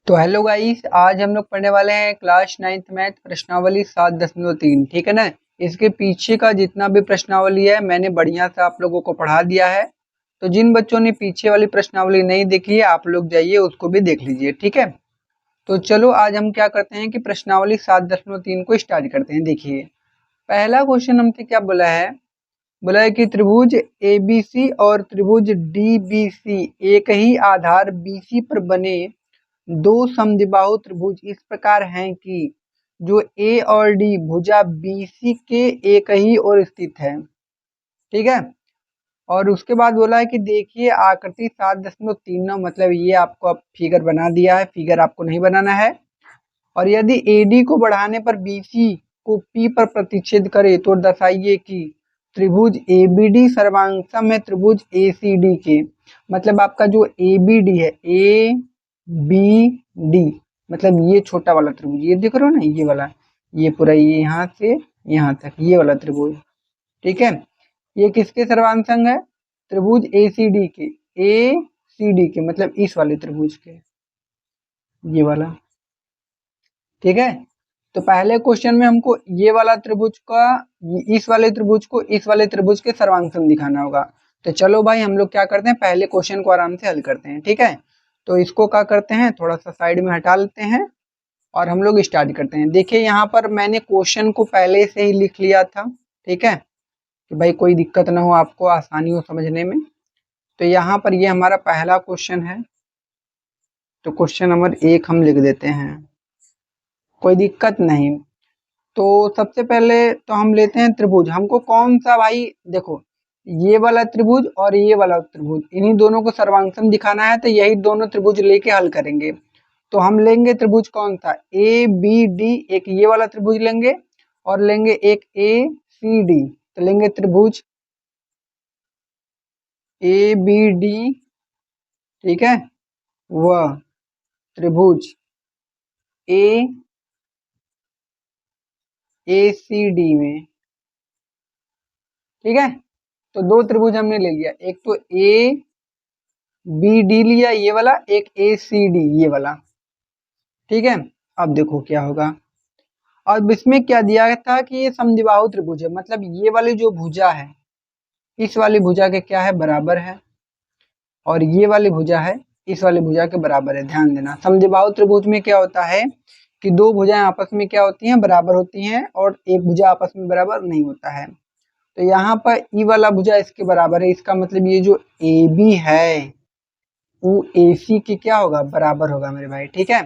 तो hello guys, आज हम लोग पढ़ने वाले हैं क्लास 9th मैथ प्रश्नावली 7.3। ठीक है ना। इसके पीछे का जितना भी प्रश्नावली है मैंने बढ़िया से आप लोगों को पढ़ा दिया है। तो जिन बच्चों ने पीछे वाली प्रश्नावली नहीं देखी है आप लोग जाइए उसको भी देख लीजिए। ठीक है। तो चलो आज हम क्या करते हैं कि प्रश्नावली 7.3 को स्टार्ट करते हैं। देखिए पहला क्वेश्चन हमसे क्या बोला है कि त्रिभुज ABC और त्रिभुज DBC एक ही आधार BC पर बने दो समद्विबाहु त्रिभुज इस प्रकार हैं कि जो ए और डी भुजा BC के एक ही ओर स्थित है। ठीक है। और उसके बाद बोला है कि देखिए आकृति 7.3, मतलब ये आपको अब फिगर बना दिया है, फिगर आपको नहीं बनाना है। और यदि AD को बढ़ाने पर BC को P पर प्रतिच्छेद करे तो दर्शाइए कि त्रिभुज ABD सर्वांगसम है त्रिभुज ACD के। मतलब आपका जो ABD है ABD मतलब ये छोटा वाला त्रिभुज, ये देख रहे हो ना, ये वाला, ये पूरा ये यहाँ से यहाँ तक ये वाला त्रिभुज। ठीक है। ये किसके सर्वांग है? त्रिभुज ACD के, ACD के मतलब इस वाले त्रिभुज के, ये वाला। ठीक है। तो पहले क्वेश्चन में हमको ये वाला त्रिभुज का इस वाले त्रिभुज को इस वाले त्रिभुज के सर्वांगसम दिखाना होगा। तो चलो भाई हम लोग क्या करते हैं, पहले क्वेश्चन को आराम से हल करते हैं। ठीक है। तो इसको क्या करते हैं, थोड़ा सा साइड में हटा लेते हैं और हम लोग स्टार्ट करते हैं। देखिए यहाँ पर मैंने क्वेश्चन को पहले से ही लिख लिया था। ठीक है, कि भाई कोई दिक्कत ना हो, आपको आसानी हो समझने में। तो यहाँ पर ये हमारा पहला क्वेश्चन है, तो क्वेश्चन नंबर 1 हम लिख देते हैं, कोई दिक्कत नहीं। तो सबसे पहले तो हम लेते हैं त्रिभुज। हमको कौन सा भाई, देखो ये वाला त्रिभुज और ये वाला त्रिभुज, इन्हीं दोनों को सर्वांगसम दिखाना है, तो यही दोनों त्रिभुज लेके हल करेंगे। तो हम लेंगे त्रिभुज कौन सा, ABD, एक ये वाला त्रिभुज लेंगे और लेंगे एक ACD। तो लेंगे त्रिभुज ABD, ठीक है, वह त्रिभुज ACD में। ठीक है। तो दो त्रिभुज हमने ले लिया, एक तो ABD लिया ये वाला, एक ACD ये वाला। ठीक है। अब देखो क्या होगा, अब इसमें क्या दिया था कि ये समद्विबाहु त्रिभुज है, मतलब ये वाली जो भुजा है इस वाली भुजा के क्या है, बराबर है, और ये वाली भुजा है इस वाली भुजा के बराबर है। ध्यान देना, समद्विबाहु त्रिभुज में क्या होता है कि दो भुजाएं आपस में क्या होती हैं, बराबर होती हैं, और एक भुजा आपस में बराबर नहीं होता है। तो यहाँ पर ई वाला भुजा इसके बराबर है, इसका मतलब ये जो AB है वो AC के क्या होगा, बराबर होगा मेरे भाई। ठीक है।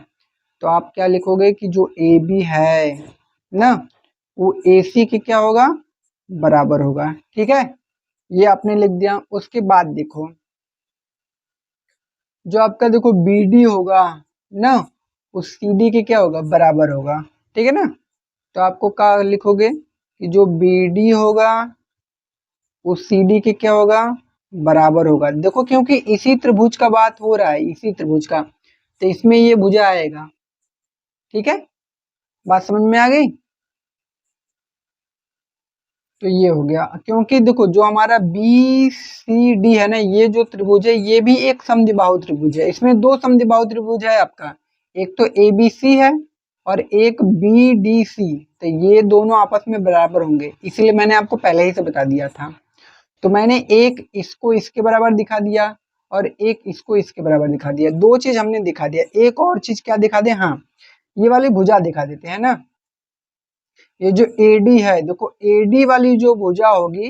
तो आप क्या लिखोगे कि जो AB है ना वो AC के क्या होगा, बराबर होगा। ठीक है, ये आपने लिख दिया। उसके बाद देखो जो आपका देखो BD होगा ना, उस CD के क्या होगा, बराबर होगा। ठीक है ना। तो आपको क्या लिखोगे कि जो BD होगा उस CD के क्या होगा, बराबर होगा। देखो क्योंकि इसी त्रिभुज का बात हो रहा है, इसी त्रिभुज का, तो इसमें ये भुजा आएगा। ठीक है, बात समझ में आ गई। तो ये हो गया, क्योंकि देखो जो हमारा BCD है ना, ये जो त्रिभुज है ये भी एक समद्विबाहु त्रिभुज है। इसमें दो समद्विबाहु त्रिभुज है आपका, एक तो ABC है और एक BDC। तो ये दोनों आपस में बराबर होंगे, इसलिए मैंने आपको पहले ही से बता दिया था। तो मैंने एक इसको इसके बराबर दिखा दिया और एक इसको इसके बराबर दिखा दिया, दो चीज हमने दिखा दिया। एक और चीज क्या दिखा दे, हाँ ये वाली भुजा दिखा देते हैं ना। ये जो AD है, देखो AD वाली जो भुजा होगी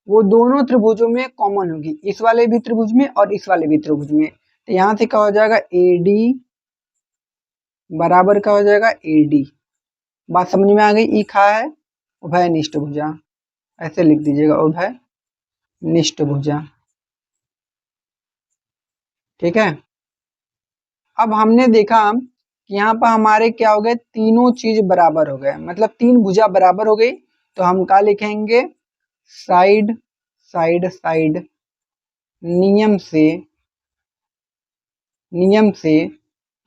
वो दोनों त्रिभुजों में कॉमन होगी, इस वाले भी त्रिभुज में और इस वाले भी त्रिभुज में। तो यहाँ से क्या हो जाएगा, AD बराबर क्या हो जाएगा, AD। बात समझ में आ गई। ई खा है उभयनिष्ठ भुजा, ऐसे लिख दीजिएगा, उभयनिष्ठ भुजा। ठीक है। अब हमने देखा कि यहाँ पर हमारे क्या हो गए, तीनों चीज बराबर हो गए, मतलब तीन भुजा बराबर हो गई। तो हम क्या लिखेंगे, साइड साइड साइड नियम से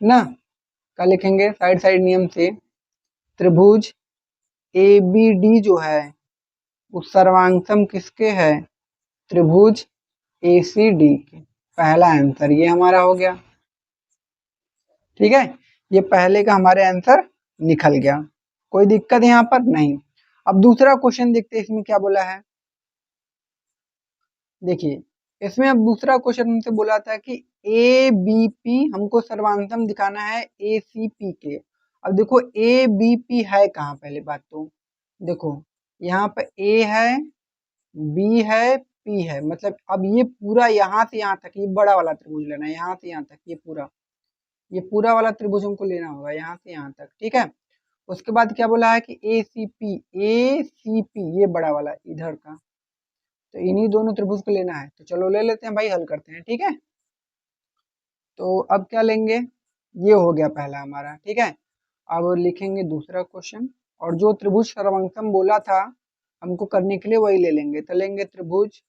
ना, क्या लिखेंगे, साइड साइड नियम से त्रिभुज ABD जो है उस सर्वांगसम किसके है, त्रिभुज ACD के। पहला आंसर ये हमारा हो गया। ठीक है। ये पहले का हमारे आंसर निकल गया, कोई दिक्कत यहाँ पर नहीं। अब दूसरा क्वेश्चन देखते हैं इसमें क्या बोला है। देखिए इसमें अब दूसरा क्वेश्चन हमसे बोला था कि ए बी पी हमको सर्वांतम दिखाना है ए सी पी के। अब देखो ए बी पी है कहाँ, पहले बात तो देखो यहाँ पर ए है, बी है, पी है, मतलब अब ये पूरा यहाँ से यहाँ तक ये बड़ा वाला त्रिभुज लेना है, यहाँ से यहाँ तक ये पूरा वाला त्रिभुज हमको लेना होगा यहाँ से यहाँ तक, ठीक है। उसके बाद क्या बोला है कि ए सी पी ये बड़ा वाला इधर का, तो इन्हीं दोनों त्रिभुज को लेना है। तो चलो ले लेते हैं भाई, हल करते हैं, ठीक है। तो अब क्या लेंगे, ये हो गया पहला हमारा, ठीक है। अब लिखेंगे दूसरा क्वेश्चन, और जो त्रिभुज सर्वंकम बोला था हमको करने के लिए वही ले लेंगे। तो लेंगे त्रिभुज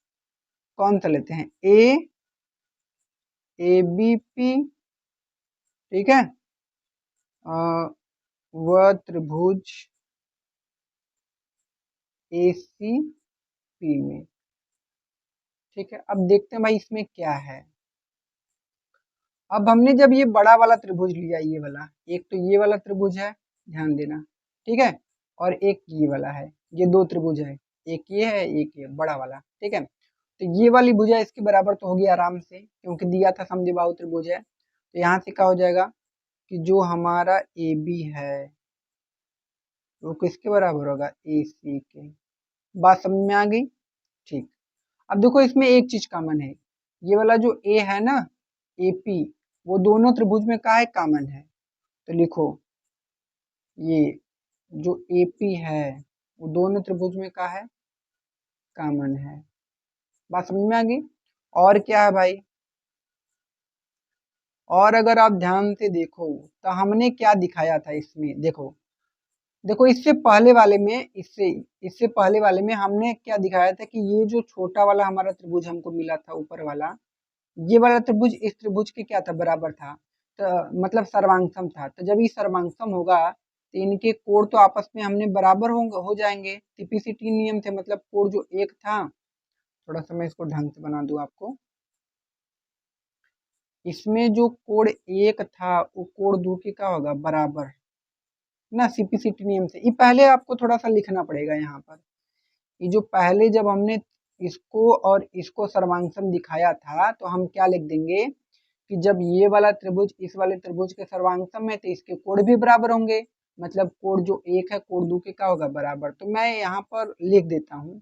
कौन सा लेते हैं, ए बी पी, ठीक है। वह त्रिभुज ए सी पी में, ठीक है। अब देखते हैं भाई इसमें क्या है। अब हमने जब ये बड़ा वाला त्रिभुज लिया, ये वाला, एक तो ये वाला त्रिभुज है, ध्यान देना, ठीक है, और एक ये वाला है, ये दो त्रिभुज है, एक ये है एक ये बड़ा वाला, ठीक है। तो ये वाली भुजा इसके बराबर तो होगी आराम से, क्योंकि दिया था समद्विबाहु त्रिभुज है। तो यहाँ से क्या हो जाएगा कि जो हमारा ए बी है वो किसके बराबर होगा, ए सी के। बात समझ में आ गई, ठीक। अब देखो इसमें एक चीज कॉमन है, ये वाला जो ए है ना, ए पी, वो दोनों त्रिभुज में का है, कॉमन है। तो लिखो ये जो ए पी है वो दोनों त्रिभुज में का है, कॉमन है। बात समझ में आ गई। और क्या है भाई, और अगर आप ध्यान से देखो तो हमने क्या दिखाया था इसमें, देखो देखो इससे पहले वाले में, इससे पहले वाले में हमने क्या दिखाया था कि ये जो छोटा वाला हमारा त्रिभुज हमको मिला था ऊपर वाला, ये वाला त्रिभुज इस त्रिभुज के क्या था, बराबर था, तो मतलब सर्वांगसम था। तो जब ये सर्वांगसम होगा तो इनके कोण तो आपस में हमने बराबर हो जाएंगे, टिपिसिटी नियम से, मतलब कोण जो एक था, थोड़ा सा मैं इसको ढंग से बना दूं आपको, इसमें जो कोण एक था वो कोण दो के क्या होगा, बराबर ना, सीपीसीटी नियम से। ये पहले आपको थोड़ा सा लिखना पड़ेगा यहाँ पर, ये जो पहले जब हमने इसको और इसको सर्वांगसम दिखाया था तो हम क्या लिख देंगे कि जब ये वाला त्रिभुज इस वाले त्रिभुज के सर्वांगसम है तो इसके कोण भी बराबर होंगे, मतलब कोण जो एक है कोण दो के क्या होगा, बराबर। तो मैं यहाँ पर लिख देता हूँ,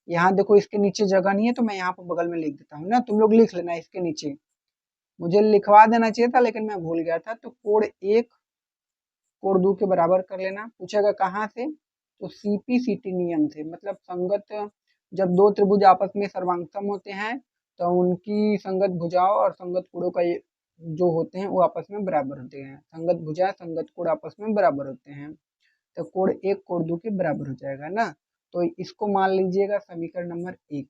यहाँ देखो इसके नीचे जगह नहीं है तो मैं यहाँ पर बगल में लिख देता हूँ ना, तुम लोग लिख लेना इसके नीचे, मुझे लिखवा देना चाहिए था लेकिन मैं भूल गया था। तो कोण एक कोण दो के बराबर कर लेना, पूछेगा कहाँ से, तो सीपीसीटी नियम से, मतलब संगत, जब दो त्रिभुज आपस में सर्वांगसम होते हैं तो उनकी संगत भुजाओं और संगत कोणों का जो होते हैं वो आपस में बराबर होते हैं, संगत भुजा संगत कोण आपस में बराबर होते हैं। तो कोण एक कोण दो के बराबर हो जाएगा ना। तो इसको मान लीजिएगा समीकरण नंबर एक,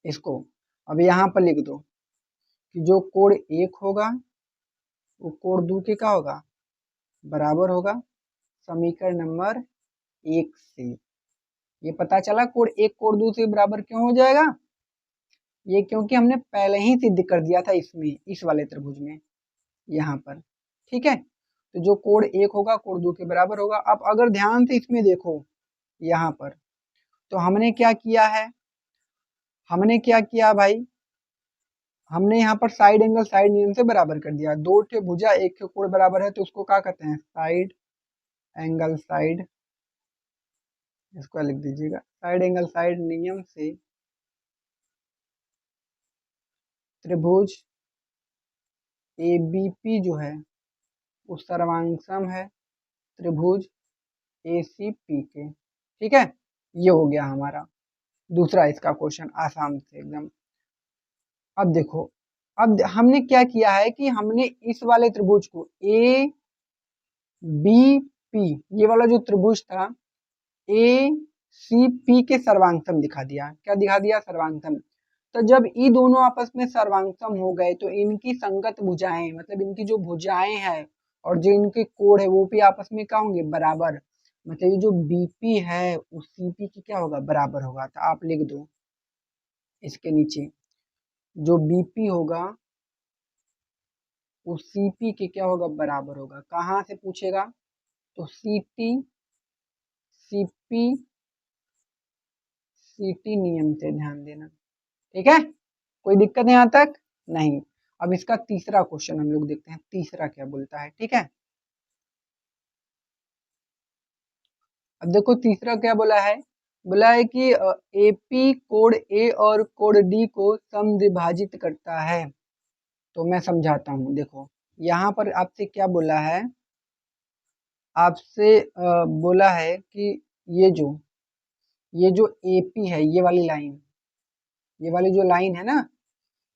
इसको अब यहाँ पर लिख दो कि जो कोण एक होगा वो कोण दो के क्या होगा, बराबर होगा, समीकरण नंबर एक से। ये पता चला कोण एक कोण दो से बराबर क्यों हो जाएगा, ये क्योंकि हमने पहले ही सिद्ध कर दिया था इसमें, इस वाले त्रिभुज में, यहाँ पर, ठीक है। तो जो कोण एक होगा कोण दो के बराबर होगा। अब अगर ध्यान से इसमें देखो यहाँ पर, तो हमने क्या किया है, हमने क्या किया भाई, हमने यहाँ पर साइड एंगल साइड नियम से बराबर कर दिया, दो ठे भुजा एक के कोण बराबर है तो उसको क्या कहते हैं, साइड एंगल साइड, इसको लिख दीजिएगा, साइड एंगल साइड नियम से त्रिभुज ए बी पी जो है वो सर्वांगसम है त्रिभुज ए सी पी के, ठीक है। ये हो गया हमारा दूसरा इसका क्वेश्चन, आसान से एकदम। अब देखो, अब हमने क्या किया है कि हमने इस वाले त्रिभुज को ए बी पी, ये वाला जो त्रिभुज था ए सी पी के सर्वांगसम दिखा दिया, क्या दिखा दिया, सर्वांगसम। तो जब ये दोनों आपस में सर्वांगसम हो गए तो इनकी संगत भुजाएं, मतलब इनकी जो भुजाएं हैं और जो इनके कोण है वो भी आपस में क्या होंगे, बराबर, मतलब ये जो बीपी है उस सीपी की क्या होगा, बराबर होगा। तो आप लिख दो इसके नीचे जो बीपी होगा वो CP के क्या होगा, बराबर होगा। कहाँ से पूछेगा, तो CT CP CT नियम से, ध्यान देना, ठीक है। कोई दिक्कत है यहाँ तक, नहीं। अब इसका तीसरा क्वेश्चन हम लोग देखते हैं, तीसरा क्या बोलता है, ठीक है। अब देखो तीसरा क्या बोला है, बोला है कि AP कोड A और कोड D को समद्विभाजित करता है। तो मैं समझाता हूँ, देखो यहाँ पर आपसे क्या बोला है, आपसे बोला है कि ये जो AP है, ये वाली लाइन, ये वाली जो लाइन है ना,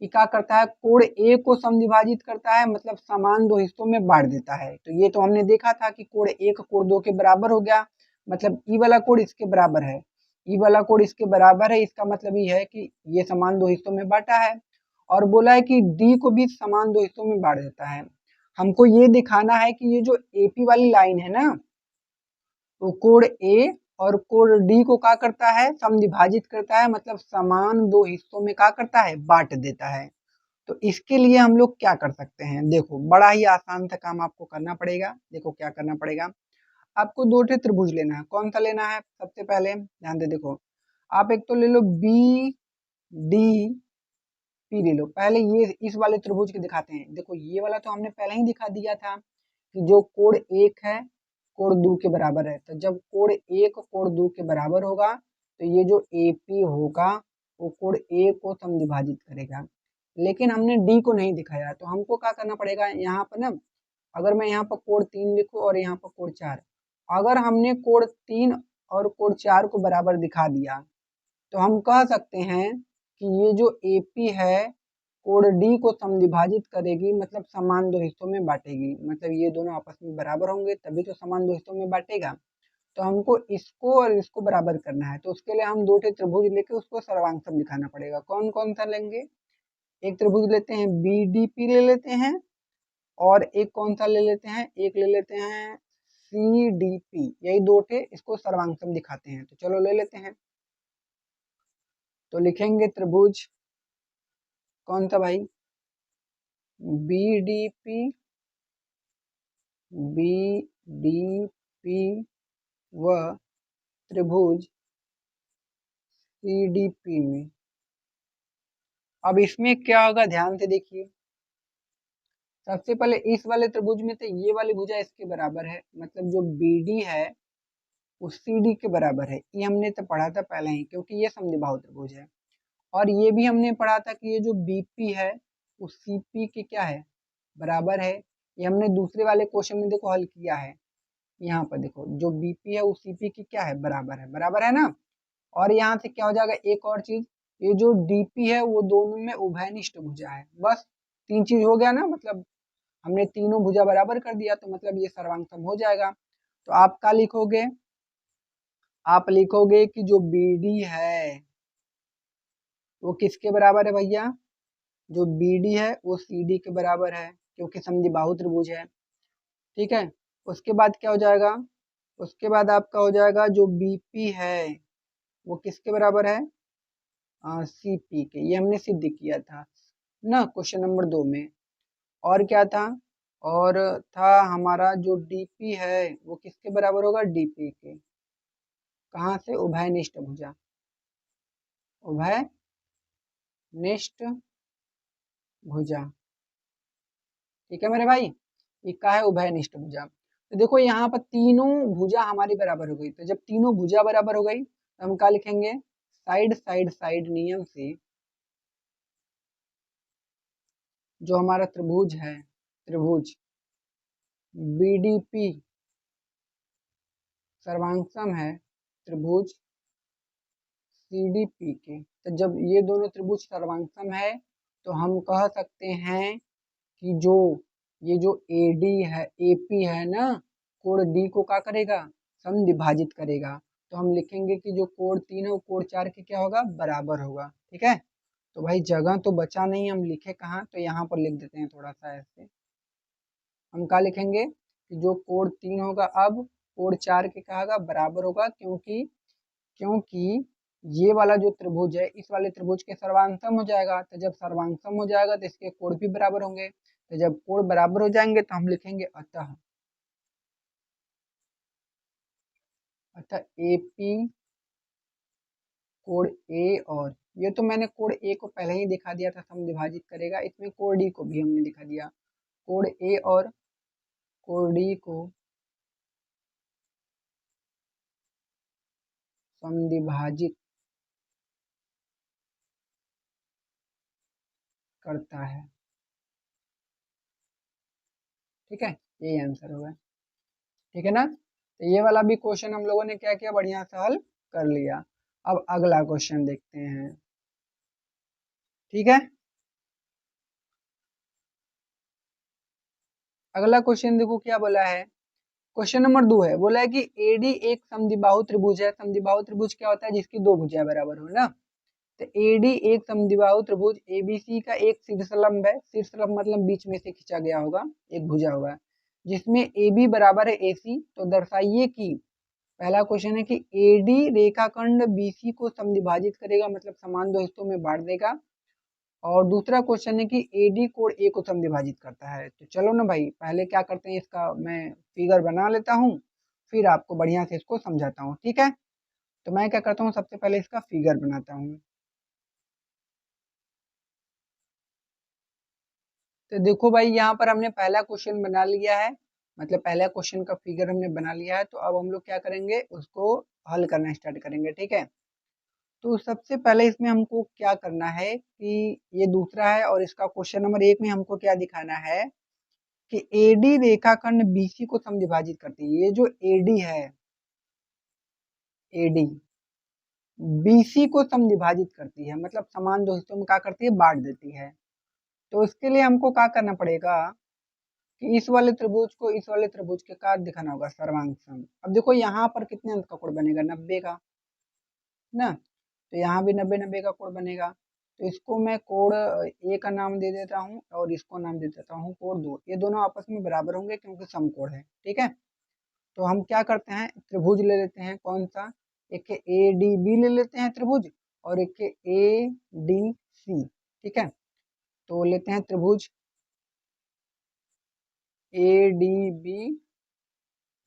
ये क्या करता है, कोड A को समद्विभाजित करता है, मतलब समान दो हिस्सों में बांट देता है। तो ये तो हमने देखा था कि कोड 1 कोड 2 के बराबर हो गया, मतलब ई वाला कोड इसके बराबर है, ई वाला कोड इसके बराबर है, इसका मतलब ये है कि ये समान दो हिस्सों में बांटा है। और बोला है कि डी को भी समान दो हिस्सों में बांट देता है। हमको ये दिखाना है कि ये जो एपी वाली लाइन है ना, तो कोड ए और कोड डी को क्या करता है, समद्विभाजित करता है, मतलब समान दो हिस्सों में क्या करता है, बांट देता है। तो इसके लिए हम लोग क्या कर सकते हैं, देखो बड़ा ही आसान सा काम आपको करना पड़ेगा। देखो क्या करना पड़ेगा, आपको दो ठे त्रिभुज लेना है। कौन सा लेना है, सबसे पहले ध्यान दे, देखो आप एक तो ले लो BDP ले लो। पहले ये इस वाले त्रिभुज के दिखाते हैं। देखो ये वाला तो हमने पहले ही दिखा दिया था कि जो कोण 1 है कोण 2 के बराबर है। तो जब कोण 1 कोण 2 के बराबर होगा तो ये जो AP होगा वो कोण 1 को समद्विभाजित करेगा। लेकिन हमने D को नहीं दिखाया, तो हमको क्या करना पड़ेगा यहाँ पर ना, अगर मैं यहाँ पर कोण 3 लिखूं और यहाँ पर कोण 4, अगर हमने कोण 3 और कोण 4 को बराबर दिखा दिया तो हम कह सकते हैं कि ये जो AP है कोण D को समद्विभाजित करेगी, मतलब समान दो हिस्सों में बांटेगी। मतलब ये दोनों आपस में बराबर होंगे तभी तो समान दो हिस्सों में बांटेगा। तो हमको इसको और इसको बराबर करना है, तो उसके लिए हम दो ठे त्रिभुज लेके उसको सर्वांगसम दिखाना पड़ेगा। कौन कौन सा लेंगे, एक त्रिभुज लेते हैं BDP ले लेते हैं, और एक कौन सा ले लेते हैं, एक ले लेते हैं CDP। यही दो ठे इसको सर्वांगसम दिखाते हैं। तो चलो ले लेते हैं। तो लिखेंगे त्रिभुज कौन सा भाई, BDP व त्रिभुज CDP में। अब इसमें क्या होगा, ध्यान से देखिए। सबसे पहले इस वाले त्रिभुज में तो ये वाली भुजा इसके बराबर है, मतलब जो BD है वो CD के बराबर है। ये हमने तो पढ़ा था पहले ही, क्योंकि ये समद्विबाहु त्रिभुज है। और ये भी हमने पढ़ा था कि ये जो BP है वो CP के क्या है, बराबर है। ये हमने दूसरे वाले क्वेश्चन में देखो हल किया है। यहाँ पर देखो जो BP है वो CP की क्या है, बराबर है ना। और यहाँ से क्या हो जाएगा, एक और चीज, ये जो DP है वो दोनों में उभयनिष्ठ भुजा है। बस तीन चीज हो गया ना, मतलब हमने तीनों भुजा बराबर कर दिया, तो मतलब ये सर्वांगसम हो जाएगा। तो आप क्या लिखोगे, आप लिखोगे कि जो BD है वो किसके बराबर है भैया, जो BD है वो CD के बराबर है, क्योंकि समद्विबाहु त्रिभुज है। ठीक है, उसके बाद क्या हो जाएगा, उसके बाद आपका हो जाएगा जो BP है वो किसके बराबर है, CP के। ये हमने सिद्ध किया था ना क्वेश्चन नंबर 2 में। और क्या था, और था हमारा जो DP है वो किसके बराबर होगा, DP के। कहाँ से, उभयनिष्ठ भुजा, उभयनिष्ठ भुजा। ठीक है मेरे भाई, ये क्या है, उभयनिष्ठ भुजा। तो देखो यहाँ पर तीनों भुजा हमारी बराबर हो गई। तो जब तीनों भुजा बराबर हो गई तो हम क्या लिखेंगे, साइड साइड साइड नियम से जो हमारा त्रिभुज है, त्रिभुज BDP सर्वांगसम है त्रिभुज CDP के। तो जब ये दोनों त्रिभुज सर्वांगसम है तो हम कह सकते हैं कि ये जो AD है, AP है ना, कोण D को क्या करेगा, समद्विभाजित करेगा। तो हम लिखेंगे कि जो कोण 3 है वो कोण 4 के क्या होगा, बराबर होगा। ठीक है, तो भाई जगह तो बचा नहीं, हम लिखे कहाँ, तो यहाँ पर लिख देते हैं थोड़ा सा ऐसे। हम क्या लिखेंगे कि जो कोण 3 होगा अब कोण 4 के क्या होगा, बराबर होगा, क्योंकि क्योंकि ये वाला जो त्रिभुज है इस वाले त्रिभुज के सर्वांगसम हो जाएगा। तो जब सर्वांगसम हो जाएगा तो इसके कोण भी बराबर होंगे। तो जब कोण बराबर हो जाएंगे तो हम लिखेंगे अतः एपी कोण ए, और ये तो मैंने कोण ए को पहले ही दिखा दिया था, समद्विभाजित करेगा। इसमें कोण डी को भी हमने दिखा दिया। कोण ए और कोण डी को समद्विभाजित करता है। ठीक है, यही आंसर होगा। ठीक है ना। तो ये वाला भी क्वेश्चन हम लोगों ने क्या किया, बढ़िया से हल कर लिया। अब अगला क्वेश्चन देखते हैं। ठीक है, अगला क्वेश्चन देखो क्या बोला है। क्वेश्चन नंबर 2 है, बोला है कि एडी एक समद्विबाहु त्रिभुज है। समद्विबाहु त्रिभुज क्या होता है, जिसकी दो भुजाएं बराबर हो ना। तो एडी एक समद्विबाहु त्रिभुज एबीसी का एक शीर्षलंब है। शीर्षलंब मतलब बीच में से खींचा गया होगा, एक भुजा होगा, जिसमें AB बराबर है AC। तो दर्शाइए कि, पहला क्वेश्चन है कि एडी रेखाखंड BC को समद्विभाजित करेगा, मतलब समान दो हिस्सों में बांट देगा। और दूसरा क्वेश्चन है कि एडी कोण ए को समद्विभाजित करता है। तो चलो ना भाई, पहले क्या करते हैं, इसका मैं फिगर बना लेता हूँ, फिर आपको बढ़िया से इसको समझाता हूँ। ठीक है, तो मैं क्या करता हूँ, सबसे पहले इसका फिगर बनाता हूँ। तो देखो भाई, यहाँ पर हमने पहला क्वेश्चन बना लिया है, मतलब पहला क्वेश्चन का फिगर हमने बना लिया है। तो अब हम लोग क्या करेंगे, उसको हल करना स्टार्ट करेंगे। ठीक है, तो सबसे पहले इसमें हमको क्या करना है कि ये दूसरा है, और इसका क्वेश्चन नंबर 1 में हमको क्या दिखाना है कि एडी रेखाखंड बीसी को समद्विभाजित करती है। ये जो एडी है, एडी बीसी को समद्विभाजित करती है, मतलब समान दो हिस्सों में क्या करती है, बांट देती है। तो इसके लिए हमको क्या करना पड़ेगा कि इस वाले त्रिभुज को इस वाले त्रिभुज के साथ दिखाना होगा सर्वांग। अब देखो यहाँ पर कितने अंक का कोण बनेगा, 90 का ना। तो यहाँ भी 90-90 का कोण बनेगा। तो इसको मैं कोण ए का नाम दे देता हूँ, और इसको नाम दे देता हूँ कोण 2। ये दोनों आपस में बराबर होंगे क्योंकि समकोण है। ठीक है, तो हम क्या करते हैं, त्रिभुज ले लेते हैं, कौन सा, एक के ए डी बी ले लेते हैं त्रिभुज, और एक के ए डी सी। ठीक है, तो लेते हैं त्रिभुज ए डी बी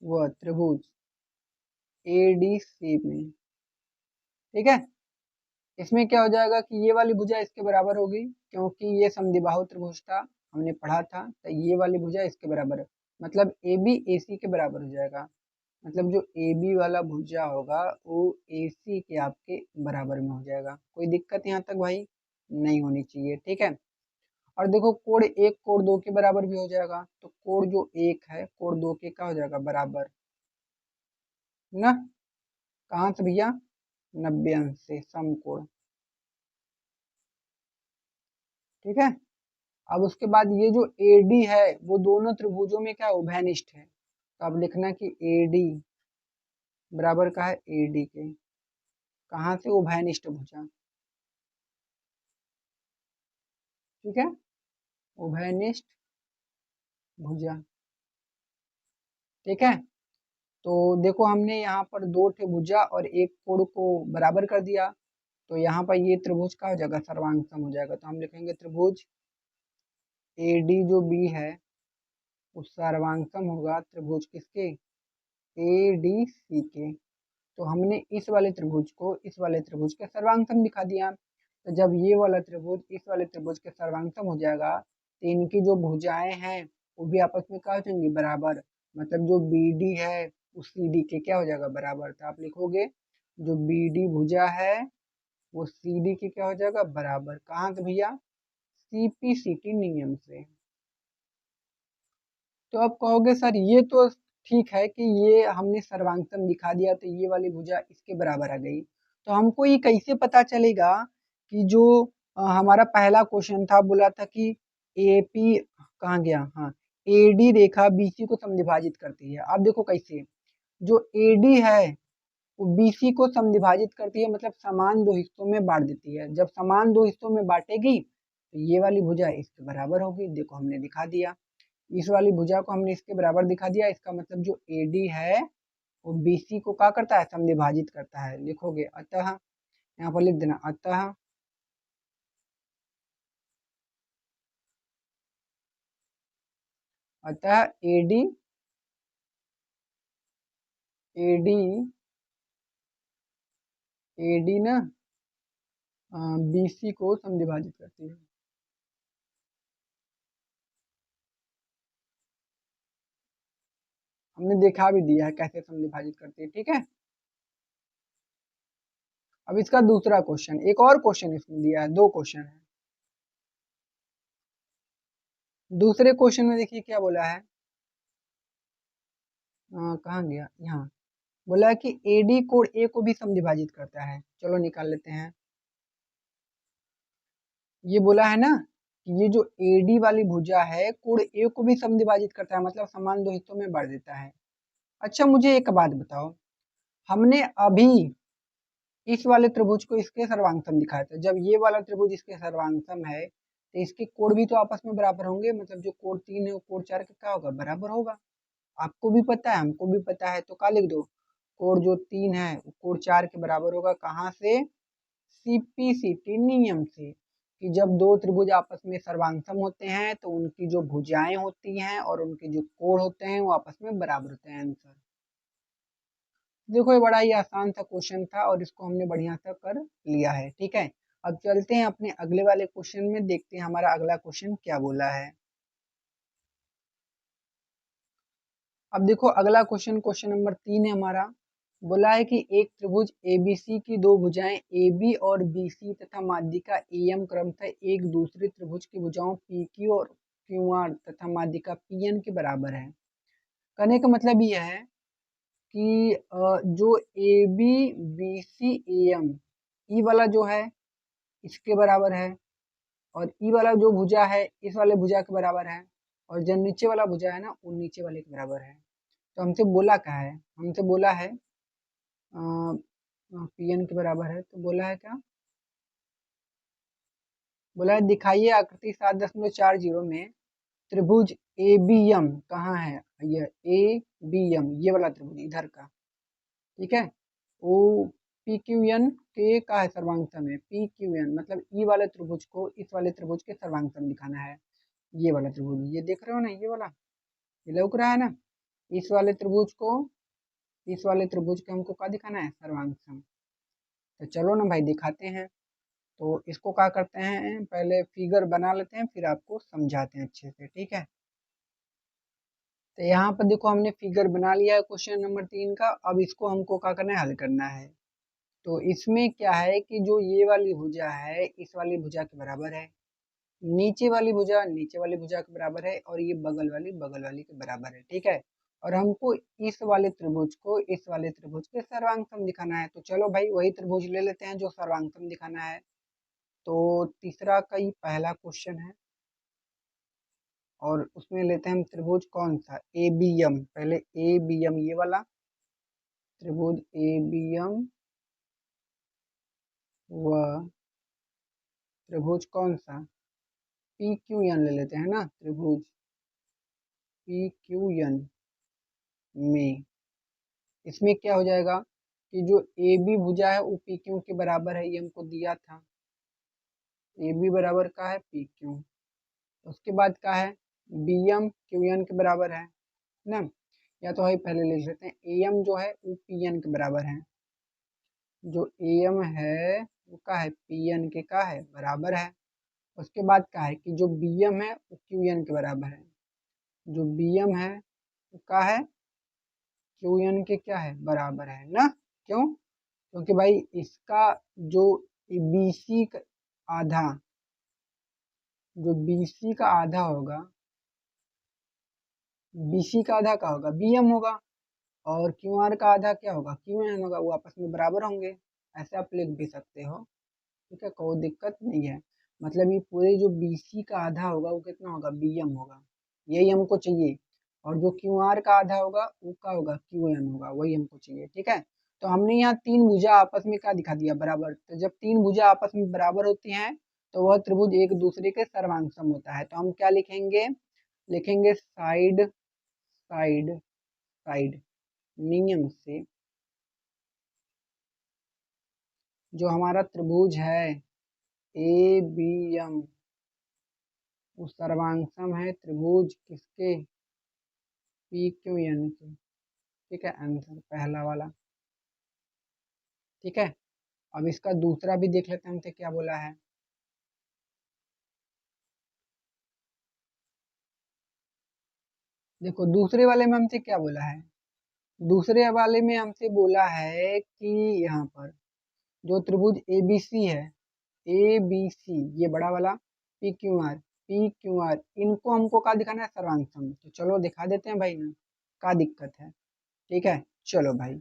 व त्रिभुज ए डी सी में। ठीक है, इसमें क्या हो जाएगा कि ये वाली भुजा इसके बराबर होगी, क्योंकि ये समद्विबाहु त्रिभुज था, हमने पढ़ा था। तो ये वाली भुजा इसके बराबर है, मतलब ए बी ए सी के बराबर हो जाएगा। मतलब जो ए बी वाला भुजा होगा वो ए सी के आपके बराबर में हो जाएगा। कोई दिक्कत यहाँ तक भाई नहीं होनी चाहिए। ठीक है, और देखो कोण 1 कोण 2 के बराबर भी हो जाएगा। तो कोण जो 1 है कोण 2 के क्या हो जाएगा, बराबर ना। कहाँ से भैया, 90 अंश से, समकोण। ठीक है, अब उसके बाद ये जो AD है वो दोनों त्रिभुजों में क्या उभयनिष्ठ है। तो अब लिखना कि AD बराबर का है AD के, कहाँ से, उभयनिष्ठ भुजा। ठीक है, उभयनिष्ठ भुजा। ठीक है, तो देखो हमने यहाँ पर दो ठे भुजा और एक कोण को बराबर कर दिया। तो यहाँ पर ये त्रिभुज का हो जाएगा, सर्वांग हो जाएगा। तो हम लिखेंगे त्रिभुज AD जो B है उस सर्वांगसम होगा त्रिभुज किसके, ADC के। तो हमने इस वाले त्रिभुज को इस वाले त्रिभुज के सर्वांगसम दिखा दिया। तो जब ये वाला त्रिभुज इस वाले त्रिभुज के सर्वांगसम हो जाएगा, तो इनकी जो भुजाएं हैं वो भी आपस में क्या हो जाएंगी, बराबर। मतलब जो BD है उस CD के क्या हो जाएगा, बराबर। तो आप लिखोगे जो BD भुजा है वो CD के क्या हो जाएगा, बराबर। कहाँ से भैया, CPCT नियम से। तो आप कहोगे सर ये तो ठीक है कि ये हमने सर्वांगसम दिखा दिया, तो ये वाली भुजा इसके बराबर आ गई। तो हमको ये कैसे पता चलेगा कि जो हमारा पहला क्वेश्चन था, बोला था कि AP कहाँ गया, हाँ, AD रेखा BC को समद्विभाजित करती है। आप देखो कैसे, जो AD है वो BC को समद्विभाजित करती है, मतलब समान दो हिस्सों में बांट देती है। जब समान दो हिस्सों में बांटेगी तो ये वाली भुजा इसके बराबर होगी। देखो हमने दिखा दिया, इस वाली भुजा को हमने इसके बराबर दिखा दिया। इसका मतलब जो AD है वो BC को क्या करता है, समद्विभाजित करता है। लिखोगे अतः यहाँ पर लिख देना अतः एडी एडी एडी ना बीसी को समविभाजित करती है। हमने देखा भी दिया है कैसे समविभाजित करती है, ठीक है। अब इसका दूसरा क्वेश्चन, एक और क्वेश्चन इसमें दिया है, दो क्वेश्चन है। दूसरे क्वेश्चन में देखिए क्या बोला है, कहाँ गया, यहाँ बोला है कि एडी कोण ए को भी समविभाजित करता है। चलो निकाल लेते हैं। ये बोला है ना कि ये जो एडी वाली भुजा है कोण ए को भी समविभाजित करता है, मतलब समान दो हिस्सों में बांट देता है। अच्छा मुझे एक बात बताओ, हमने अभी इस वाले त्रिभुज को इसके सर्वांगसम दिखाया था। जब ये वाला त्रिभुज इसके सर्वांगसम है तो इसके कोण भी तो आपस में बराबर होंगे, मतलब जो कोण 3 है वो कोण 4 का क्या होगा, बराबर होगा। आपको भी पता है, हमको भी पता है, तो क्या लिख दो, कोण जो 3 है वो कोण 4 के बराबर होगा। कहाँ से, सीपीसीटी नियम से, कि जब दो त्रिभुज आपस में सर्वांगसम होते हैं तो उनकी जो भुजाएं होती हैं और उनके जो कोण होते हैं वो आपस में बराबर होते हैं। आंसर देखो, ये बड़ा ही आसान सा क्वेश्चन था और इसको हमने बढ़िया सा कर लिया है, ठीक है। अब चलते हैं अपने अगले वाले क्वेश्चन में, देखते हैं हमारा अगला क्वेश्चन क्या बोला है। अब देखो अगला क्वेश्चन, क्वेश्चन नंबर 3 है हमारा। बोला है कि एक त्रिभुज एबीसी की दो भुजाएं AB और BC तथा माध्यिका AM क्रमशः एक दूसरे त्रिभुज की भुजाओं PQ और QR तथा माध्यिका PN के बराबर है। कहने का मतलब यह है कि जो AB BC AM ई वाला जो है इसके बराबर है, और ई वाला जो भुजा है इस वाले भुजा के बराबर है, और जो नीचे वाला भुजा है ना वो नीचे वाले के बराबर है। तो हमसे बोला क्या है, हमसे बोला है PN के बराबर है, तो बोला है क्या, बोला है दिखाइए आकृति 7.40 में त्रिभुज ABM कहाँ है, ये ABM ये वाला त्रिभुज इधर का, ठीक है। ओ PQN के का है सर्वांगसम है, PQN मतलब ई वाले त्रिभुज को इस वाले त्रिभुज के सर्वांगसम दिखाना है। ये वाला त्रिभुज ये देख रहे हो ना, ये वाला ये लौक रहा है ना, इस वाले त्रिभुज को इस वाले त्रिभुज के हमको क्या दिखाना है, सर्वांगसम। तो चलो ना भाई दिखाते हैं। तो इसको क्या करते हैं, पहले फिगर बना लेते हैं फिर आपको समझाते हैं अच्छे से, ठीक है। तो यहाँ पर देखो हमने फिगर बना लिया है क्वेश्चन नंबर 3 का। अब इसको हमको क्या करना है, हल करना है। तो इसमें क्या है कि जो ये वाली भुजा है इस वाली भुजा के बराबर है, नीचे वाली भुजा नीचे वाली भुजा के बराबर है, और ये बगल वाली के बराबर है, ठीक है। और हमको इस वाले त्रिभुज को इस वाले त्रिभुज के सर्वांगसम दिखाना है। तो चलो भाई वही त्रिभुज ले लेते हैं जो सर्वांगसम दिखाना है। तो तीसरा का ही पहला क्वेश्चन है, और उसमें लेते हैं हम त्रिभुज कौन सा, ABM। पहले ABM ये वाला त्रिभुज ABM व त्रिभुज कौन सा, PQN ले लेते हैं ना, त्रिभुज PQN में इसमें क्या हो जाएगा कि जो AB भुजा है वो PQ के बराबर है, ये हमको दिया था। AB बराबर का है PQ, उसके बाद का है BM QN के बराबर है ना। या तो भाई पहले लिख लेते हैं, AM जो है वो PN के बराबर है, जो AM है वो का है PN के का है बराबर है। उसके बाद का है कि जो BM है वो QN के बराबर है, जो BM है वो का है QN के क्या है बराबर है ना। क्यों, क्योंकि भाई इसका जो BC का आधा, जो BC का आधा होगा, BC का आधा का होगा BM होगा, और QR का आधा क्या होगा QN होगा, वो आपस में बराबर होंगे। ऐसे आप लिख भी सकते हो, ठीक है, कोई दिक्कत नहीं है। मतलब ये पूरे जो BC का आधा होगा वो कितना होगा, BM होगा, यही हमको चाहिए। और जो QR का आधा होगा वो क्या होगा, QN होगा, वही हमको चाहिए, ठीक है। तो हमने यहाँ तीन भुजा आपस में क्या दिखा दिया, बराबर। तो जब तीन भुजा आपस में बराबर होती हैं तो वह त्रिभुज एक दूसरे के सर्वांगसम होता है। तो हम क्या लिखेंगे, लिखेंगे साइड साइड साइड नियम से जो हमारा त्रिभुज है ए बी एम, वो सर्वांग है त्रिभुज किसके, पी क्यू एन के। ठीक है, आंसर पहला वाला। ठीक है, अब इसका दूसरा भी देख लेते हैं हमसे क्या बोला है। देखो दूसरे वाले में हमसे क्या बोला है, दूसरे वाले में हमसे बोला है कि यहाँ पर जो त्रिभुज ए बी सी है, ए बी सी ये बड़ा वाला, पी क्यू आर, इनको हमको क्या दिखाना है, सर्वांग। तो चलो दिखा देते हैं भाई ना, क्या दिक्कत है। ठीक है, चलो भाई,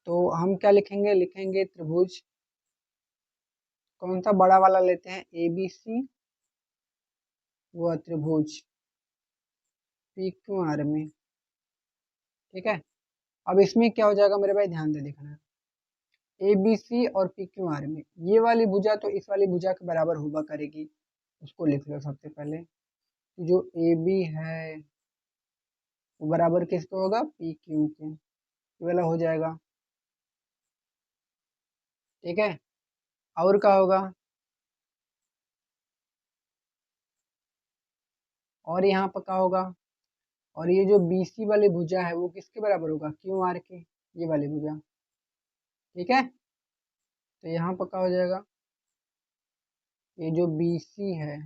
तो हम क्या लिखेंगे, लिखेंगे त्रिभुज कौन सा बड़ा वाला लेते हैं, ए बी सी, वह त्रिभुज पी क्यू आर में। ठीक है, अब इसमें क्या हो जाएगा मेरे भाई, ध्यान से देखना, ए बी सी और पी क्यू आर में ये वाली भुजा तो इस वाली भुजा के बराबर होगा करेगी, उसको लिख लो सबसे पहले। जो ए बी है वो बराबर किसके होगा, पी क्यू के, ये वाला हो जाएगा। ठीक है, और क्या होगा, और यहाँ पर क्या होगा, और ये जो बी सी वाली भुजा है वो किसके बराबर होगा, क्यू आर के, ये वाली भुजा। ठीक है, तो यहाँ पर क्या हो जाएगा, ये जो बी सी है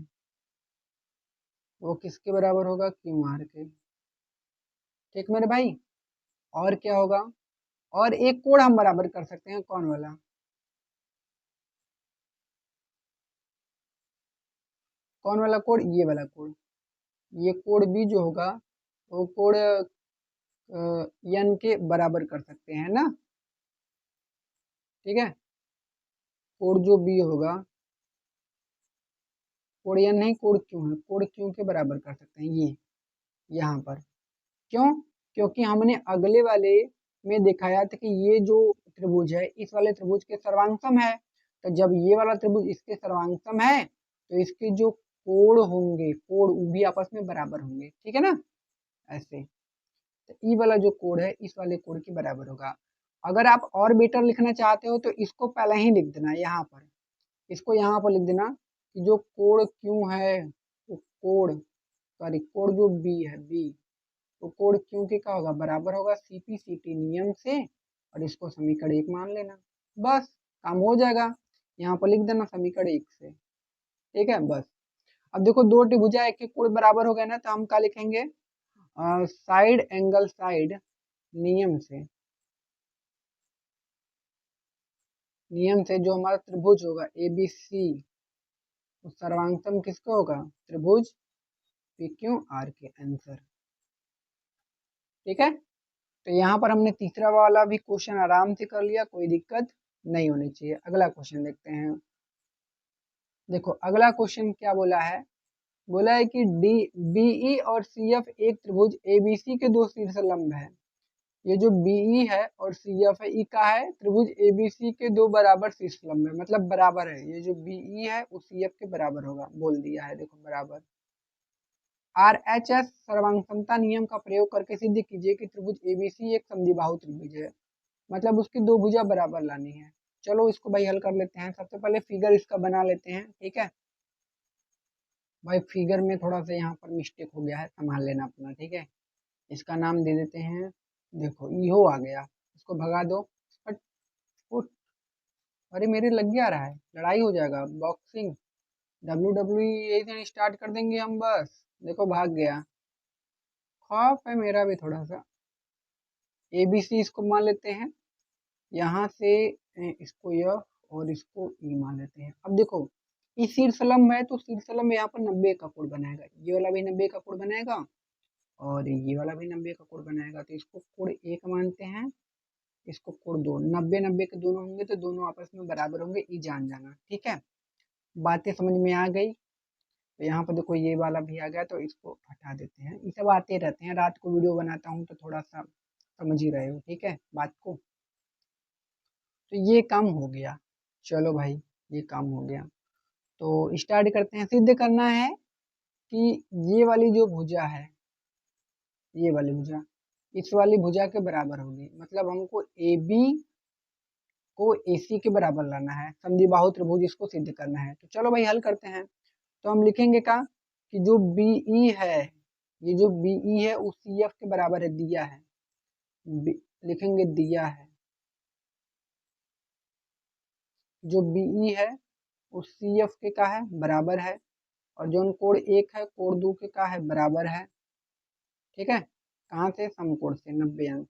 वो किसके बराबर होगा, क्यू आर के। ठीक मेरे भाई, और क्या होगा, और एक कोण हम बराबर कर सकते हैं, कौन वाला, कौन वाला कोण, ये वाला कोण। ये कोण भी जो होगा वो कोण यन के बराबर कर सकते हैं ना। ठीक है, कोण जो भी होगा, कोण यन नहीं कोण क्यू है, कोण क्यू के बराबर कर सकते हैं ये यहाँ पर। क्यों, क्योंकि हमने अगले वाले में दिखाया था कि ये जो त्रिभुज है इस वाले त्रिभुज के सर्वांग है, तो जब ये वाला त्रिभुज इसके सर्वांग है तो इसके जो कोण होंगे, कोण वो भी आपस में बराबर होंगे। ठीक है ना, ऐसे। तो ई वाला जो कोड है इस वाले कोड के बराबर होगा। अगर आप और बेटर लिखना चाहते हो तो इसको पहले ही लिख देना यहाँ पर, इसको यहाँ पर लिख देना कि जो कोड क्यों है वो कोड, सॉरी कोड जो बी है बी, तो कोड क्यों के क्या होगा, बराबर होगा सीपी नियम से, और इसको समीकरण 1 मान लेना, बस काम हो जाएगा। यहाँ पर लिख देना समीकरण 1 से। ठीक है, बस। अब देखो दो त्रिभुजा एक एक कोण बराबर हो गए ना, तो हम क्या लिखेंगे, साइड एंगल साइड नियम से, नियम से जो हमारा त्रिभुज होगा ए बी सी, उस सर्वांगसम किसका होगा, त्रिभुज पी क्यू आर के, आंसर। ठीक है, तो यहाँ पर हमने तीसरा वाला भी क्वेश्चन आराम से कर लिया, कोई दिक्कत नहीं होनी चाहिए। अगला क्वेश्चन देखते हैं। देखो अगला क्वेश्चन क्या बोला है, बोला है कि डी बीई और सी एफ एक त्रिभुज एबीसी के दो शीर्षलंब है। ये जो बीई है और सी एफ है, ई का है त्रिभुज एबीसी के दो बराबर शीर्षलंब है, मतलब बराबर है, ये जो बीई है वो सी एफ के बराबर होगा, बोल दिया है देखो बराबर। आर एच एस सर्वांगसमता नियम का प्रयोग करके सिद्ध कीजिए कि त्रिभुज एबीसी एक समद्विबाहु त्रिभुज है, मतलब उसकी दो भुजा बराबर लानी है। चलो इसको भाई हल कर लेते हैं, सबसे पहले फिगर इसका बना लेते हैं। ठीक है भाई, फिगर में थोड़ा सा यहाँ पर मिस्टेक हो गया है, संभाल लेना अपना। ठीक है, इसका नाम दे देते हैं, देखो ईहो आ गया, इसको भगा दो। हट, उठ, अरे मेरे लग गया रहा है, लड़ाई हो जाएगा, बॉक्सिंग डब्ल्यू डब्ल्यू यही से स्टार्ट कर देंगे हम, बस देखो भाग गया। खौफ है मेरा भी थोड़ा सा। ए बी सी इसको मान लेते हैं, यहाँ से इसको यह और इसको ई मान लेते हैं। अब देखो ये शीर्षलंब है तो शीर्षलंब यहाँ पर 90 का कोण बनाएगा, ये वाला भी 90 का कोण बनाएगा और ये वाला भी 90 का कोण बनाएगा, तो इसको कोण 1 मानते हैं, इसको कोण 2। 90 90 के दोनों होंगे तो दोनों आपस में बराबर होंगे, ई जान जाना। ठीक है, बातें समझ में आ गई। तो यहाँ पर देखो ये वाला भी आ गया, तो इसको हटा देते हैं, ये सब आते रहते हैं, रात को वीडियो बनाता हूँ तो थोड़ा सा समझ ही रहे हो। ठीक है बात को, तो ये काम हो गया। चलो भाई, ये काम हो गया, तो स्टार्ट करते हैं। सिद्ध करना है कि ये वाली जो भुजा है, ये वाली भुजा इस वाली भुजा के बराबर होगी, मतलब हमको ए बी को AC के बराबर लाना है, समद्विबाहु त्रिभुज इसको सिद्ध करना है। तो चलो भाई हल करते हैं। तो हम लिखेंगे क्या कि जो BE है, ये जो BE है वो CF के बराबर है, दिया है, लिखेंगे दिया है, जो BE है वो CF के का है, बराबर है, और जो कोण 1 है कोण 2 के का है, बराबर है। ठीक है, कहाँ से, समकोण से 90 अंश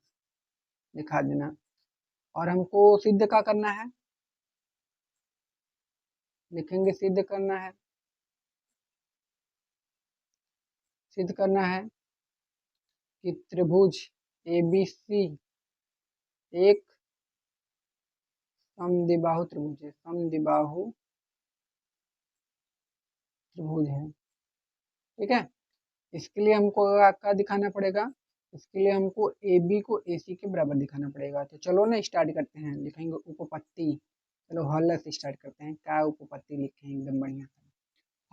दिखा देना। और हमको सिद्ध का करना है, लिखेंगे सिद्ध करना है, सिद्ध करना है कि त्रिभुज ABC एक समद्विबाहु त्रिभुज है, समद्विबाहु त्रिभुज है। ठीक है, इसके लिए हमको क्या दिखाना पड़ेगा, इसके लिए हमको AB को AC के बराबर दिखाना पड़ेगा। तो चलो ना स्टार्ट करते हैं, लिखेंगे उपपत्ति। चलो हल से स्टार्ट करते हैं, क्या उपपत्ति लिखें एकदम बढ़िया से।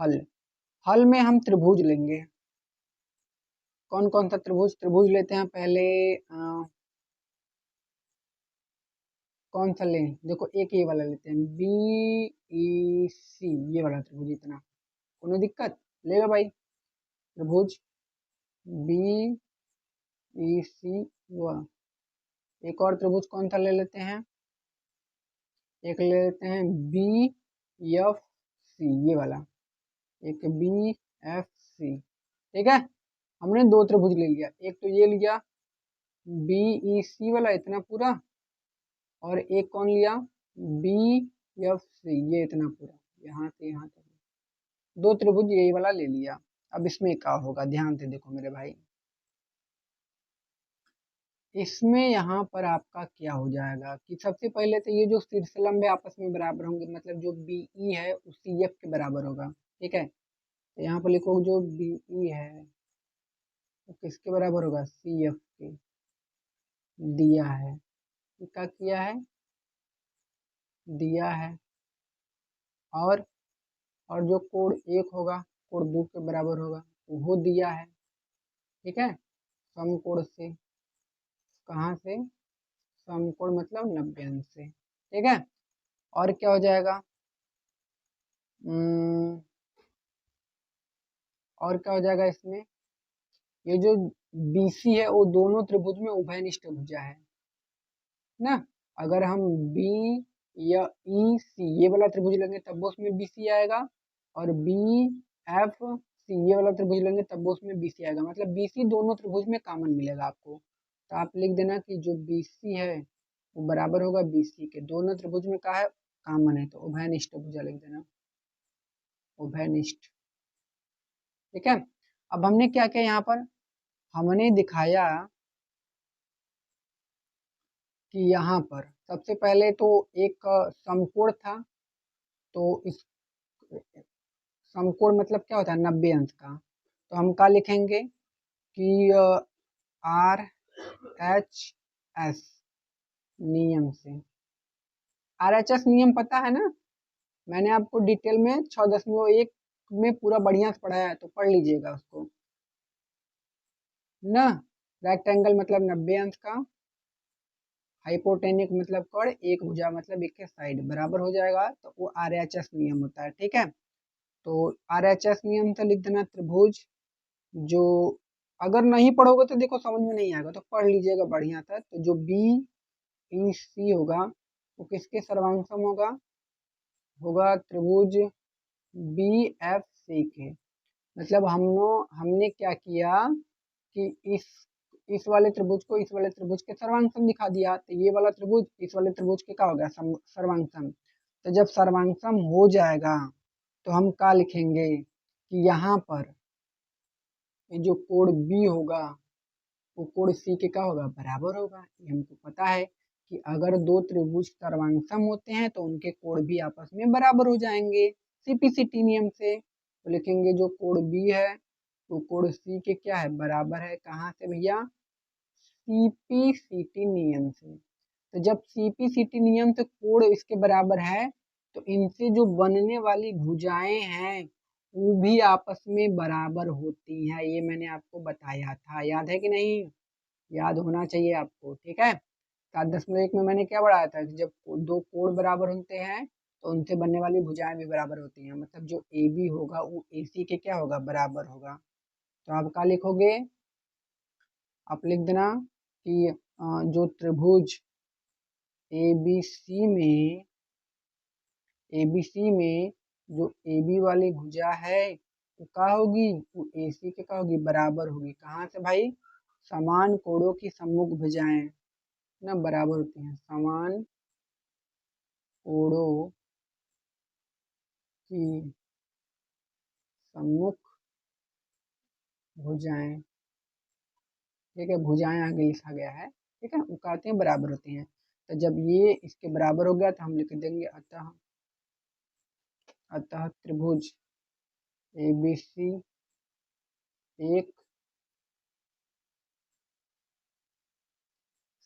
हल, हल में हम त्रिभुज लेंगे, कौन कौन सा त्रिभुज, त्रिभुज लेते हैं पहले कौन सा लें, देखो एक ये वाला लेते हैं, BEC, ये वाला त्रिभुज, इतना कोनो दिक्कत, ले लो भाई त्रिभुज BEC हुआ। एक और त्रिभुज कौन सा ले लेते हैं, एक ले लेते हैं BFC, ये वाला, एक BFC। ठीक है, हमने दो त्रिभुज ले लिया, एक तो ये लिया BEC वाला इतना पूरा, और एक कौन लिया BFC, ये इतना पूरा, यहाँ से यहाँ तक, दो त्रिभुज यही वाला ले लिया। अब इसमें क्या होगा, ध्यान से देखो मेरे भाई, इसमें यहाँ पर आपका क्या हो जाएगा कि सबसे पहले तो ये जो शीर्ष लंबे आपस में बराबर होंगे, मतलब जो BE है वो CF के बराबर होगा। ठीक है, तो यहाँ पर लिखो जो BE है वो किसके बराबर होगा, CF के, दिया है, क्या किया है, दिया है। और जो कोण 1 होगा कोण 2 के बराबर होगा, वो दिया है। ठीक है, समकोण से, कहाँ से, समकोण मतलब 90 अंश से। ठीक है, और क्या हो जाएगा, और क्या हो जाएगा इसमें, ये जो BC है वो दोनों त्रिभुज में उभयनिष्ठ भुजा है ना। अगर हम B या EC ये वाला त्रिभुज लेंगे तब वो उसमें BC आएगा, और BFC ये वाला त्रिभुज लेंगे तब वो उसमें BC आएगा, मतलब BC दोनों त्रिभुज में कॉमन मिलेगा आपको। तो आप लिख देना कि जो BC है वो बराबर होगा BC के, दोनों त्रिभुज में क्या है, कॉमन है, तो उभयनिष्ठ भुजा लिख देना, उभयनिष्ठ। ठीक है, अब हमने क्या किया यहाँ पर, हमने दिखाया कि यहाँ पर सबसे पहले तो एक समकोण था, तो इस समकोण मतलब क्या होता है, 90 अंश का। तो हम क्या लिखेंगे कि RHS नियम से, RHS नियम पता है ना, मैंने आपको डिटेल में 6.1 में पूरा बढ़िया से पढ़ाया है, तो पढ़ लीजिएगा उसको ना। रेक्ट एंगल मतलब 90 अंश का, हाइपोटेनिक मतलब कोण, एक भुजा मतलब एक साइड बराबर हो जाएगा, तो वो RHS नियम होता है। ठीक है, तो RHS नियम से लिख देना त्रिभुज, जो अगर नहीं पढ़ोगे तो देखो समझ में नहीं आएगा, तो पढ़ लीजिएगा बढ़िया था। तो जो BEC होगा वो किसके सर्वांगसम होगा, होगा त्रिभुज BFC के। मतलब हमने क्या किया कि इस वाले त्रिभुज को इस वाले त्रिभुज के सर्वांगसम दिखा दिया, तो ये वाला त्रिभुज इस वाले त्रिभुज के क्या हो गया, सर्वांगसम। तो जब सर्वांगसम हो जाएगा तो हम क्या लिखेंगे कि यहाँ पर ये जो कोण B होगा वो कोण C के क्या होगा, बराबर होगा। ये हमको पता है कि अगर दो त्रिभुज सर्वांगसम होते हैं तो उनके कोण भी आपस में बराबर हो जाएंगे CPCT नियम से। तो लिखेंगे जो कोण B है वो कोण C के क्या है, बराबर है, कहाँ से भैया, CPCT नियम से। तो जब CPCT नियम से कोण इसके बराबर है तो इनसे जो बनने वाली भुजाएं हैं वो भी आपस में बराबर होती हैं, ये मैंने आपको बताया था, याद है कि नहीं, याद होना चाहिए आपको। ठीक है, 7.1 में मैंने क्या पढ़ाया था कि जब दो कोण बराबर होते हैं तो उनसे बनने वाली भुजाएं भी बराबर होती हैं, मतलब जो ए बी होगा वो ए सी के क्या होगा, बराबर होगा। तो आप क्या लिखोगे, आप लिख देना कि जो त्रिभुज एबीसी में जो ए बी वाली भुजा है वो क्या होगी, वो ए सी के क्या होगी, बराबर होगी। कहाँ से भाई, समान कोणों की सम्मुख भुजाएं ना बराबर होती हैं, समान कोणों की सम्मुख भुजाएं, ठीक है, भुजाएं आगे लिखा गया है, ठीक है, वो कहते हैं बराबर होती हैं। तो जब ये इसके बराबर हो गया तो हम लिख देंगे अतः त्रिभुज एबीसी एक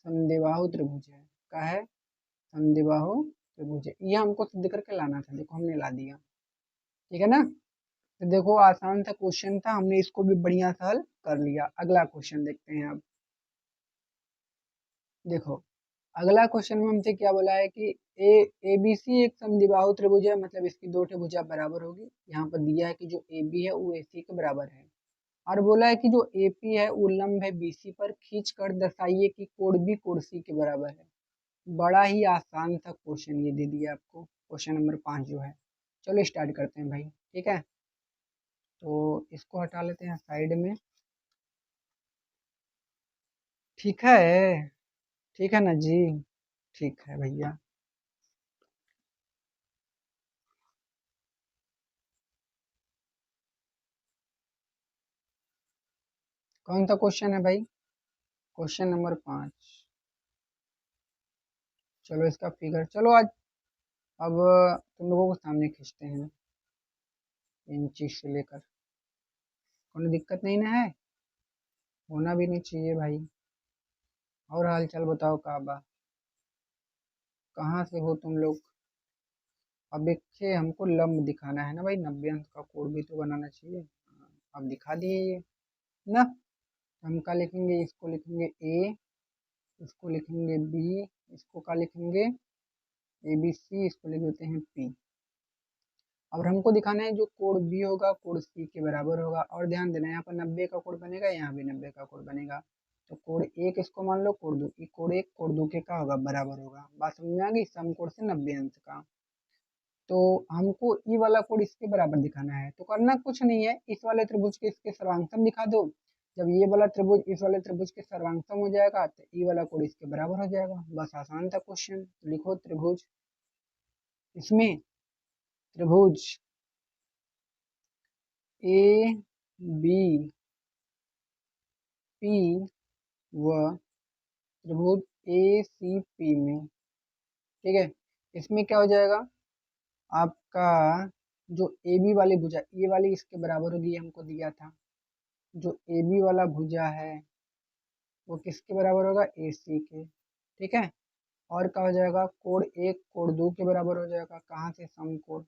समद्विबाहु त्रिभुज है। क्या है, समद्विबाहु त्रिभुज है। ये हमको सिद्ध करके लाना था, देखो हमने ला दिया, ठीक है ना। तो देखो आसान सा क्वेश्चन था, हमने इसको भी बढ़िया सा हल कर लिया। अगला क्वेश्चन देखते हैं अब। देखो अगला क्वेश्चन में हमसे क्या बोला है कि ए ए बी सी एक समद्विबाहु त्रिभुज है, मतलब इसकी दो भुजा बराबर होगी। यहाँ पर दिया है कि जो ए बी है वो ए सी के बराबर है, और बोला है कि जो ए पी है वो लंब है बी सी पर, खींच कर दर्शाइए कि कोण बी कोण सी के बराबर है। बड़ा ही आसान सा क्वेश्चन ये दे दिया आपको, क्वेश्चन नंबर 5 जो है। चलो स्टार्ट करते हैं भाई, ठीक है। तो इसको हटा लेते हैं साइड में, ठीक है, ठीक है ना जी, ठीक है भैया। कौन सा क्वेश्चन है भाई, क्वेश्चन नंबर 5। चलो इसका फिगर, चलो आज अब तुम लोगों को सामने खींचते हैं, इंची से लेकर, कोई दिक्कत नहीं ना है, होना भी नहीं चाहिए भाई। और हाल चाल बताओ काबा, कहाँ से हो तुम लोग। अब देखिए हमको लंब दिखाना है ना भाई, 90 अंश का कोण भी तो बनाना चाहिए। अब दिखा दिए ये ना। हम क्या लिखेंगे, इसको लिखेंगे ए, इसको लिखेंगे बी, इसको क्या लिखेंगे ए बी सी, इसको लिख देते हैं पी। और हमको दिखाना है जो कोण बी होगा कोण सी के बराबर होगा। और ध्यान देना यहाँ पर 90 का कोण बनेगा, यहाँ भी 90 का कोण बनेगा। तो कोण एक इसको मान लो कोण दो, कोण एक कोण दो के का होगा, बराबर होगा। बात समझ में आ गई, समकोण से 90 अंश का। तो हमको ई वाला कोण इसके बराबर दिखाना है, तो करना कुछ नहीं है, इस वाले त्रिभुज के इसके सर्वांगसम दिखा दो। जब ये वाला त्रिभुज इस वाले त्रिभुज के सर्वांगसम हो जाएगा तो ई वाला कोण इसके बराबर हो जाएगा। बस आसान था क्वेश्चन। लिखो त्रिभुज, इसमें त्रिभुज ए बी पी व त्रिभुज ए सी पी में, ठीक है, इसमें क्या हो जाएगा आपका, जो ए बी वाली भुजा ये वाली इसके बराबर होगी, हमको दिया था। जो ए बी वाला भुजा है वो किसके बराबर होगा, ए सी के, ठीक है। और क्या हो जाएगा, कोण एक कोण दो के बराबर हो जाएगा। कहाँ से, समकोण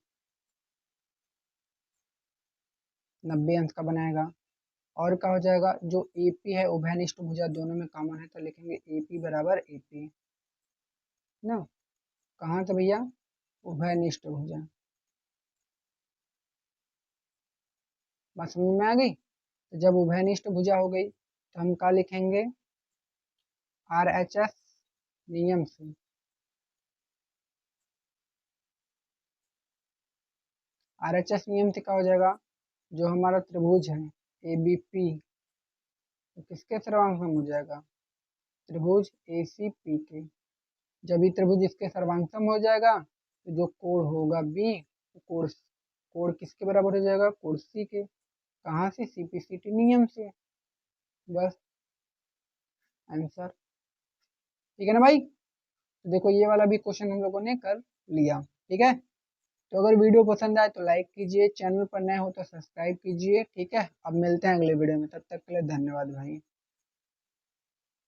90 अंश का बनाएगा। और क्या हो जाएगा, जो ए पी है उभयनिष्ठ भुजा दोनों में कॉमन है, तो लिखेंगे ए पी बराबर ए पी ना। कहाँ से भैया, उभयनिष्ठ भुजा। बात समझ में आ गई। तो जब उभयनिष्ठ भुजा हो गई तो हम क्या लिखेंगे, आर एच एस नियम से, आर एच एस नियम से क्या हो जाएगा, जो हमारा त्रिभुज है ए बी पी तो किसके सर्वांग में हो जाएगा, त्रिभुज ए सी पी के। जब ये त्रिभुज इसके सर्वांगसम हो जाएगा तो जो कोण होगा बी, कोण कोण किसके बराबर हो जाएगा, कोण सी के। कहाँ से, सीपीसीटी नियम से। बस आंसर, ठीक है ना भाई। तो देखो ये वाला भी क्वेश्चन हम लोगों ने कर लिया, ठीक है। तो अगर वीडियो पसंद आए तो लाइक कीजिए, चैनल पर नए हो तो सब्सक्राइब कीजिए, ठीक है। अब मिलते हैं अगले वीडियो में, तब तक के लिए धन्यवाद भाई।